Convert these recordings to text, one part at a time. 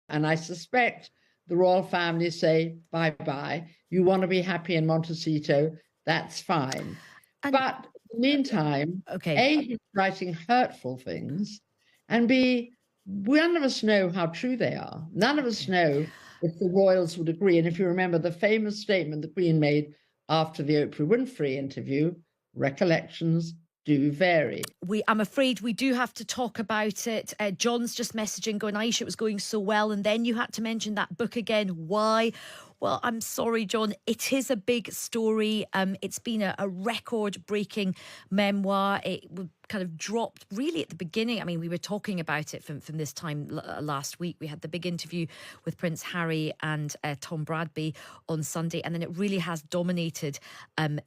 And I suspect the royal family say, bye-bye. You want to be happy in Montecito, that's fine. And But in the meantime, okay. A, he's writing hurtful things, and B, none of us know how true they are. None of us know if the royals would agree. And if you remember the famous statement the Queen made after the Oprah Winfrey interview, recollections do vary. I'm afraid we do have to talk about it. John's just messaging going, Aisha, it was going so well. And then you had to mention that book again. Why? Well, I'm sorry, John. It is a big story. It's been a record-breaking memoir. It kind of dropped really at the beginning. I mean, we were talking about it from this time last week. We had the big interview with Prince Harry and Tom Bradby on Sunday, and then it really has dominated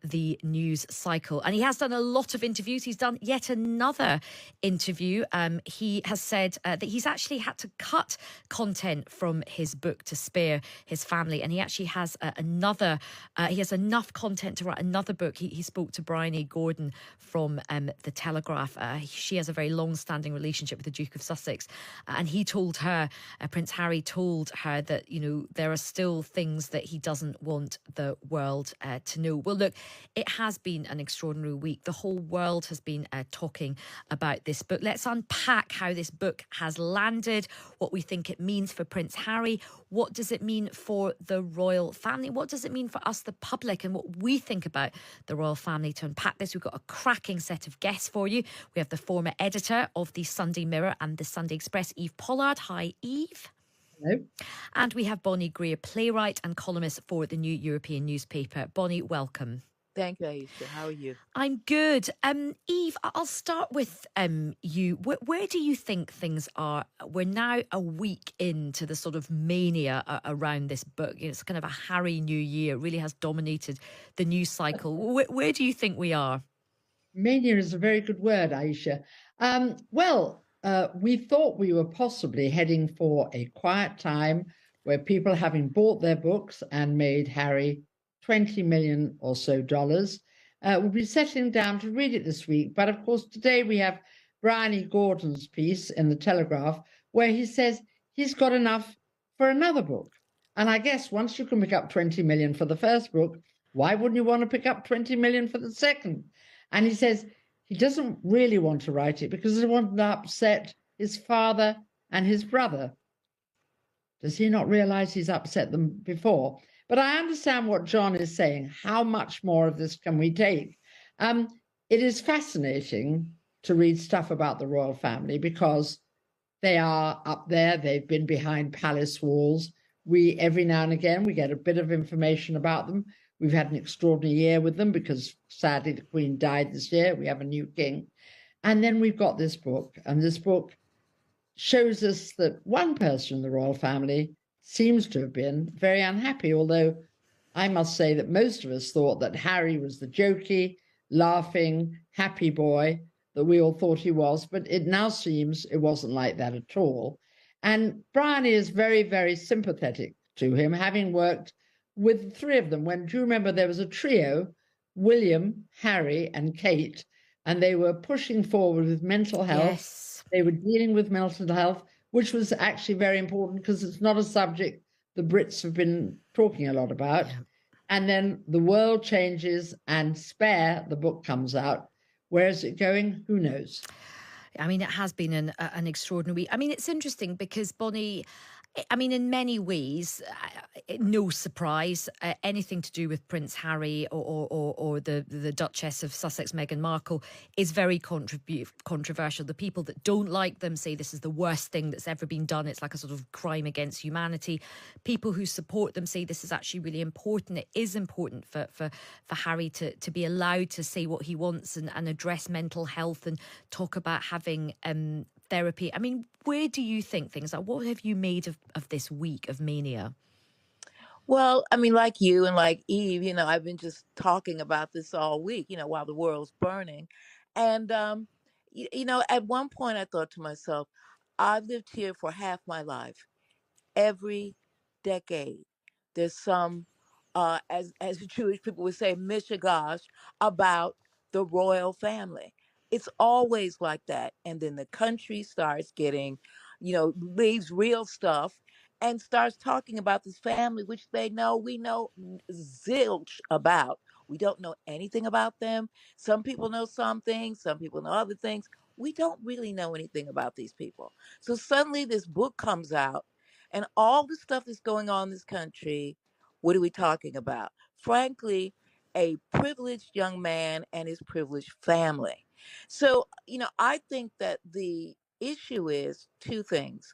the news cycle. And he has done a lot of interviews. He's done yet another interview. He has said that he's actually had to cut content from his book to spare his family, and he actually has he has enough content to write another book. He spoke to Bryony Gordon from The Telegraph. She has a very long-standing relationship with the Duke of Sussex, and he told her, Prince Harry told her that, you know, there are still things that he doesn't want the world to know. Well, look, it has been an extraordinary week. The whole world has been talking about this book. Let's unpack how this book has landed, what we think it means for Prince Harry, what does it mean for the royal family, what does it mean for us, the public, and what we think about the royal family. To unpack this, we've got a cracking set of guests for you. We have the former editor of the Sunday Mirror and the Sunday Express, Eve Pollard. Hi, Eve. Hello. And we have Bonnie Greer, playwright and columnist for the New European newspaper. Bonnie, welcome. Thank you, Aisha. How are you? I'm good. Eve, I'll start with you. Where do you think things are? We're now a week into the sort of mania around this book. It's kind of a Harry New Year. It really has dominated the news cycle. Where do you think we are? Mania is a very good word, Aisha. We thought we were possibly heading for a quiet time where people, having bought their books and made Harry $20 million or so, will be settling down to read it this week. But of course, today we have Bryony Gordon's piece in the Telegraph where he says he's got enough for another book. And I guess once you can pick up 20 million for the first book, why wouldn't you want to pick up 20 million for the second? And he says he doesn't really want to write it because he wants to upset his father and his brother. Does he not realize he's upset them before? But I understand what John is saying. How much more of this can we take? It is fascinating to read stuff about the royal family because they are up there. They've been behind palace walls. Every now and again, we get a bit of information about them. We've had an extraordinary year with them because, sadly, the Queen died this year. We have a new king. And then we've got this book. And this book shows us that one person in the royal family seems to have been very unhappy, although I must say that most of us thought that Harry was the jokey, laughing, happy boy that we all thought he was. But it now seems it wasn't like that at all. And Bryony is very, very sympathetic to him, having worked with the three of them. Do you remember there was a trio, William, Harry, and Kate, and they were pushing forward with mental health. Yes. They were dealing with mental health, which was actually very important because it's not a subject the Brits have been talking a lot about. Yeah. And then the world changes and Spare, the book, comes out. Where is it going? Who knows? I mean, it has been an extraordinary week. I mean, it's interesting because, Bonnie, I mean, in many ways, no surprise, anything to do with Prince Harry or the Duchess of Sussex, Meghan Markle, is very controversial. The people that don't like them say this is the worst thing that's ever been done. It's like a sort of crime against humanity. People who support them say this is actually really important. It is important for Harry to be allowed to say what he wants and address mental health and talk about having therapy. I mean, where do you think things are? What have you made of this week of mania? Well, I mean, like you and like Eve, you know, I've been just talking about this all week, you know, while the world's burning. And, you know, at one point I thought to myself, I've lived here for half my life. Every decade, there's some, as Jewish people would say, mishigash about the royal family. It's always like that. And then the country starts getting, you know, leaves real stuff. and starts talking about this family, which we know zilch about. We don't know anything about them. Some people know some things, some people know other things. We don't really know anything about these people. So suddenly this book comes out, and all the stuff that's going on in this country, what are we talking about? Frankly, a privileged young man and his privileged family. So, I think that the issue is two things.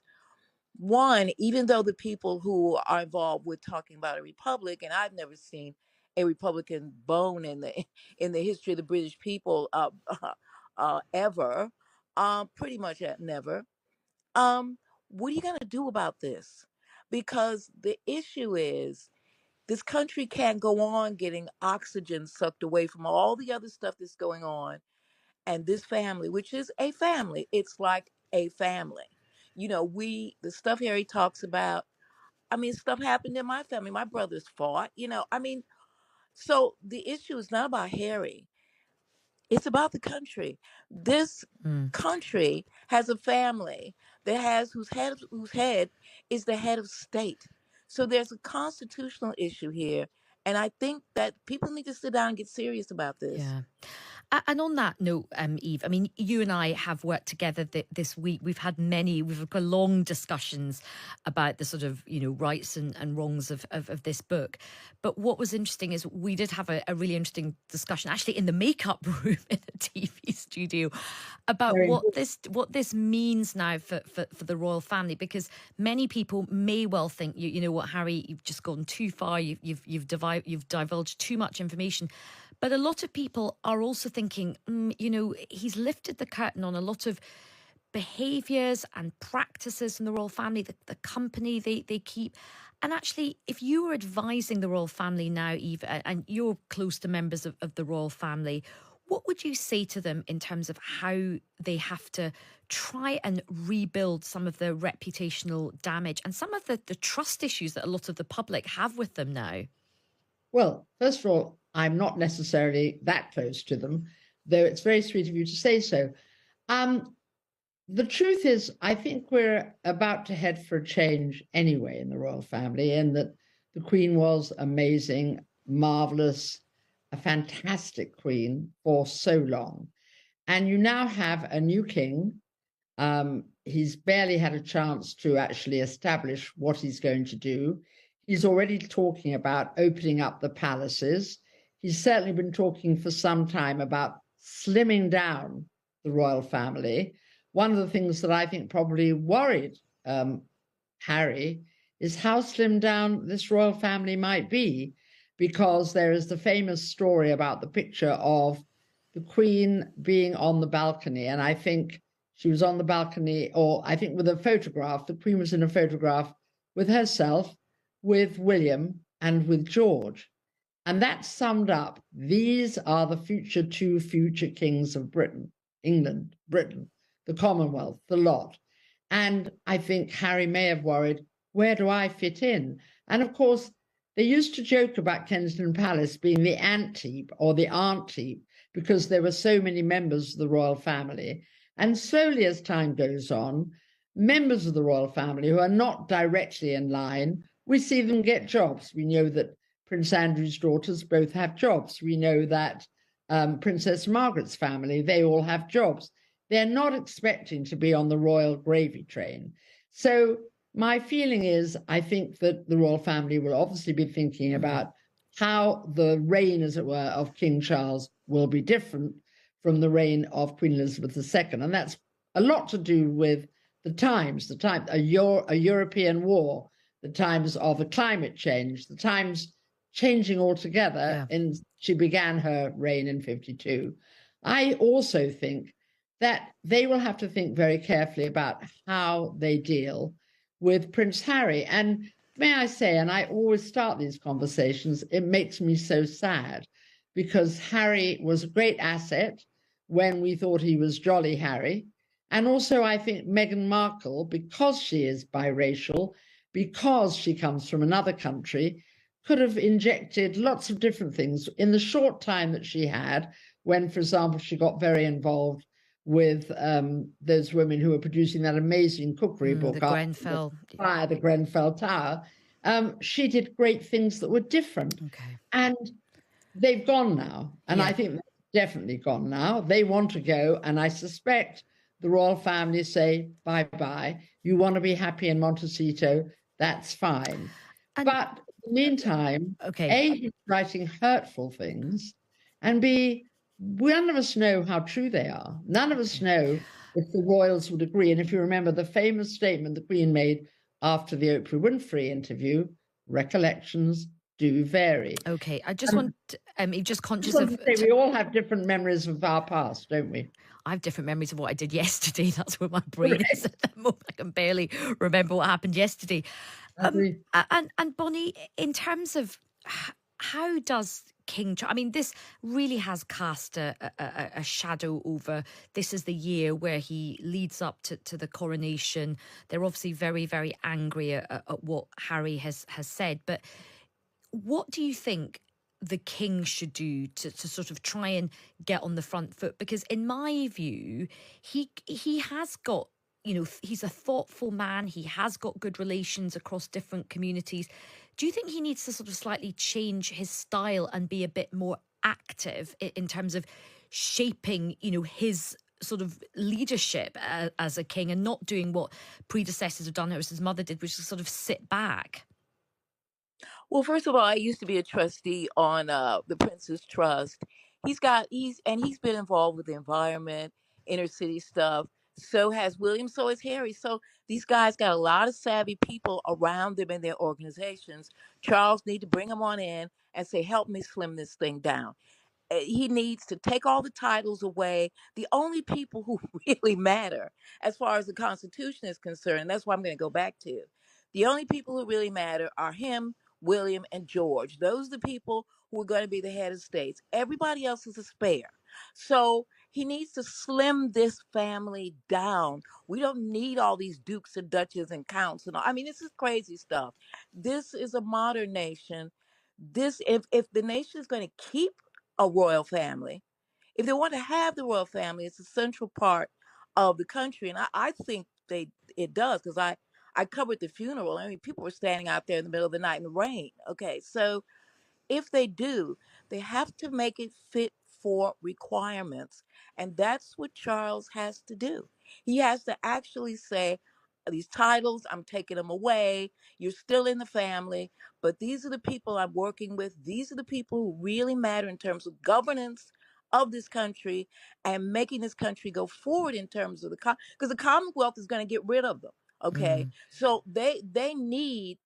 One, even though the people who are involved with talking about a republic, and I've never seen a Republican bone in the in the history of the British people ever, pretty much never. Um, what are you going to do about this? Because the issue is this country can't go on getting oxygen sucked away from all the other stuff that's going on, and this family, which is a family, it's like a family. The stuff Harry talks about, I mean, stuff happened in my family. My brothers fought, I mean, so the issue is not about Harry, it's about the country. This Mm. country has a family that has whose head is the head of state. So there's a constitutional issue here, and I think that people need to sit down and get serious about this. Yeah. And on that note, Eve, I mean, you and I have worked together this week. We've had long discussions about the sort of, rights and wrongs of this book. But what was interesting is we did have a really interesting discussion, actually in the makeup room in a TV studio, about Very what this means now for the royal family, because many people may well think, you know what, Harry, you've just gone too far. You've divulged too much information. But a lot of people are also thinking, he's lifted the curtain on a lot of behaviours and practices from the royal family, the company they keep. And actually, if you were advising the royal family now, Eve, and you're close to members of the royal family, what would you say to them in terms of how they have to try and rebuild some of the reputational damage and some of the trust issues that a lot of the public have with them now? Well, first of all, I'm not necessarily that close to them, though it's very sweet of you to say so. Um, the truth is, I think we're about to head for a change anyway in the royal family, and that the Queen was amazing, marvelous, a fantastic queen for so long. And you now have a new king. He's barely had a chance to actually establish what he's going to do. He's already talking about opening up the palaces. He's certainly been talking for some time about slimming down the royal family. One of the things that I think probably worried Harry is how slimmed down this royal family might be, because there is the famous story about the picture of the Queen being on the balcony. And I think she was on the balcony, or I think with a photograph, the Queen was in a photograph with herself, with William, and with George. And that summed up, these are the two future kings of Britain, England, Britain, the Commonwealth, the lot. And I think Harry may have worried, where do I fit in? And of course, they used to joke about Kensington Palace being the ant heap or the aunt heap because there were so many members of the royal family. And slowly, as time goes on, members of the royal family who are not directly in line, we see them get jobs. We know that Prince Andrew's daughters both have jobs. We know that Princess Margaret's family, they all have jobs. They're not expecting to be on the royal gravy train. So my feeling is, I think that the royal family will obviously be thinking about how the reign, as it were, of King Charles will be different from the reign of Queen Elizabeth II. And that's a lot to do with the times, a European war, the times of a climate change, the times changing altogether. Yeah. And she began her reign in 52. I also think that they will have to think very carefully about how they deal with Prince Harry. And may I say, and I always start these conversations, it makes me so sad, because Harry was a great asset when we thought he was Jolly Harry. And also, I think Meghan Markle, because she is biracial, because she comes from another country, could have injected lots of different things in the short time that she had when, for example, she got very involved with those women who were producing that amazing cookery book, The Grenfell. Fire, the Grenfell Tower. She did great things that were different. Okay. And they've gone now. And Yeah. I think they're definitely gone now. They want to go. And I suspect the royal family say, bye-bye. You want to be happy in Montecito, that's fine. But in the meantime, Okay. A, he's writing hurtful things, and B, none of us know how true they are. None of us know if the royals would agree. And if you remember the famous statement the Queen made after the Oprah Winfrey interview, recollections do vary. Okay, I just want just conscious want of to say we all have different memories of our past, don't we? I have different memories of what I did yesterday. That's where my brain is at the moment. I can barely remember what happened yesterday. And Bonnie, in terms of how does King Charles, I mean, this really has cast a shadow over, this is the year where he leads up to the coronation. They're obviously very, very angry at what Harry has said. But what do you think the king should do to sort of try and get on the front foot? Because in my view, he has got, you know, he's a thoughtful man. He has got good relations across different communities. Do you think he needs to sort of slightly change his style and be a bit more active in terms of shaping, you know, his sort of leadership as a king, and not doing what predecessors have done, or as his mother did, which is sort of sit back? Well, first of all, I used to be a trustee on the Prince's Trust. He's been involved with the environment, inner city stuff. So has William. So has Harry. So these guys got a lot of savvy people around them in their organizations. Charles need to bring them on in and say, "Help me slim this thing down." He needs to take all the titles away. The only people who really matter as far as the Constitution is concerned, that's what I'm going to go back to. The only people who really matter are him, William, and George. Those are the people who are going to be the head of states. Everybody else is a spare. So he needs to slim this family down. We don't need all these dukes and duchesses and counts and all. I mean, this is crazy stuff. This is a modern nation. If the nation is going to keep a royal family, if they want to have the royal family, it's a central part of the country, and I think it does, because I covered the funeral. I mean, people were standing out there in the middle of the night in the rain. Okay, so if they do, they have to make it fit for requirements. And that's what Charles has to do. He has to actually say, these titles, I'm taking them away. You're still in the family, but these are the people I'm working with. These are the people who really matter in terms of governance of this country and making this country go forward in terms of because the Commonwealth is going to get rid of them. Okay. So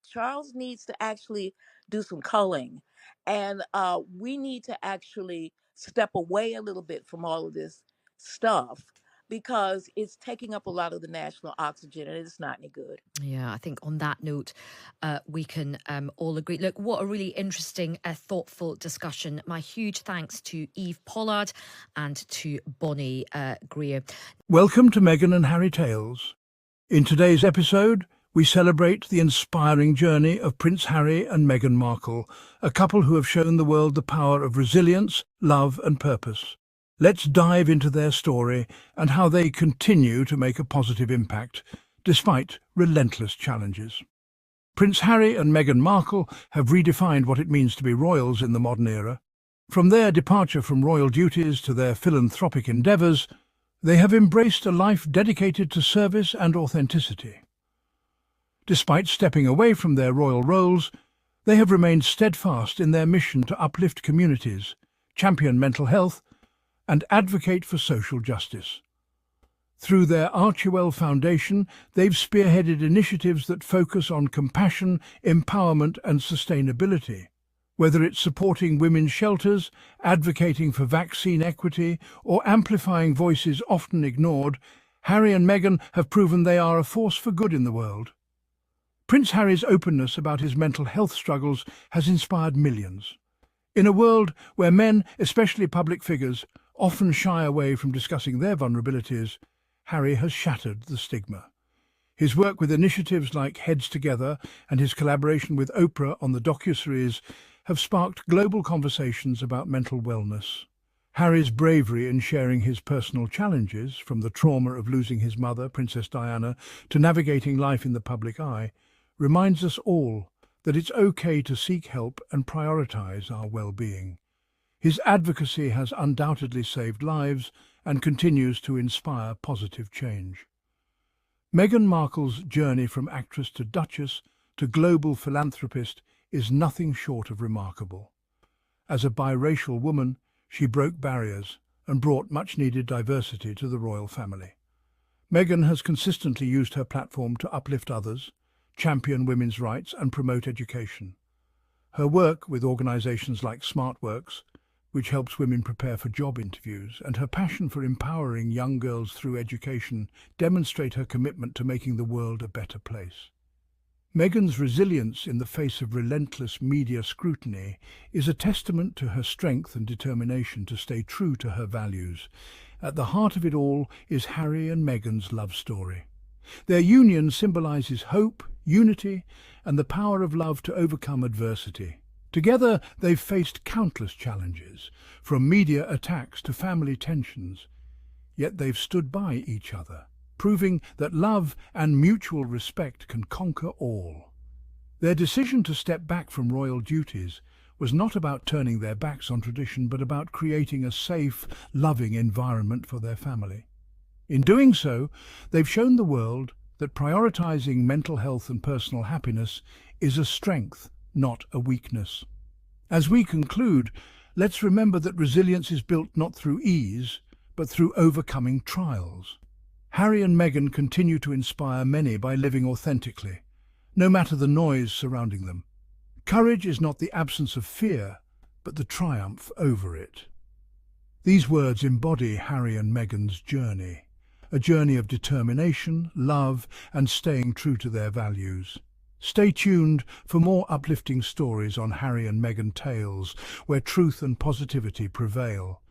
Charles needs to actually do some culling, and we need to actually step away a little bit from all of this stuff, because it's taking up a lot of the national oxygen and it's not any good. Yeah, I think on that note, we can all agree. Look, what a really interesting, thoughtful discussion. My huge thanks to Eve Pollard and to Bonnie Greer. Welcome to Meghan and Harry Tales. In today's episode, we celebrate the inspiring journey of Prince Harry and Meghan Markle, a couple who have shown the world the power of resilience, love and purpose. Let's dive into their story and how they continue to make a positive impact, despite relentless challenges. Prince Harry and Meghan Markle have redefined what it means to be royals in the modern era. From their departure from royal duties to their philanthropic endeavours, they have embraced a life dedicated to service and authenticity. Despite stepping away from their royal roles, they have remained steadfast in their mission to uplift communities, champion mental health, and advocate for social justice. Through their Archewell Foundation, they've spearheaded initiatives that focus on compassion, empowerment and sustainability. Whether it's supporting women's shelters, advocating for vaccine equity, or amplifying voices often ignored, Harry and Meghan have proven they are a force for good in the world. Prince Harry's openness about his mental health struggles has inspired millions. In a world where men, especially public figures, often shy away from discussing their vulnerabilities, Harry has shattered the stigma. His work with initiatives like Heads Together and his collaboration with Oprah on the docuseries have sparked global conversations about mental wellness. Harry's bravery in sharing his personal challenges, from the trauma of losing his mother, Princess Diana, to navigating life in the public eye, reminds us all that it's okay to seek help and prioritize our well-being. His advocacy has undoubtedly saved lives and continues to inspire positive change. Meghan Markle's journey from actress to duchess to global philanthropist is nothing short of remarkable. As a biracial woman, she broke barriers and brought much-needed diversity to the royal family. Meghan has consistently used her platform to uplift others, champion women's rights and promote education. Her work with organizations like SmartWorks, which helps women prepare for job interviews, and her passion for empowering young girls through education demonstrate her commitment to making the world a better place. Meghan's resilience in the face of relentless media scrutiny is a testament to her strength and determination to stay true to her values. At the heart of it all is Harry and Meghan's love story. Their union symbolizes hope, unity, and the power of love to overcome adversity. Together, they've faced countless challenges, from media attacks to family tensions. Yet they've stood by each other, proving that love and mutual respect can conquer all. Their decision to step back from royal duties was not about turning their backs on tradition, but about creating a safe, loving environment for their family. In doing so, they've shown the world that prioritizing mental health and personal happiness is a strength, not a weakness. As we conclude, let's remember that resilience is built not through ease, but through overcoming trials. Harry and Meghan continue to inspire many by living authentically, no matter the noise surrounding them. Courage is not the absence of fear, but the triumph over it. These words embody Harry and Meghan's journey, a journey of determination, love, and staying true to their values. Stay tuned for more uplifting stories on Harry and Meghan Tales, where truth and positivity prevail.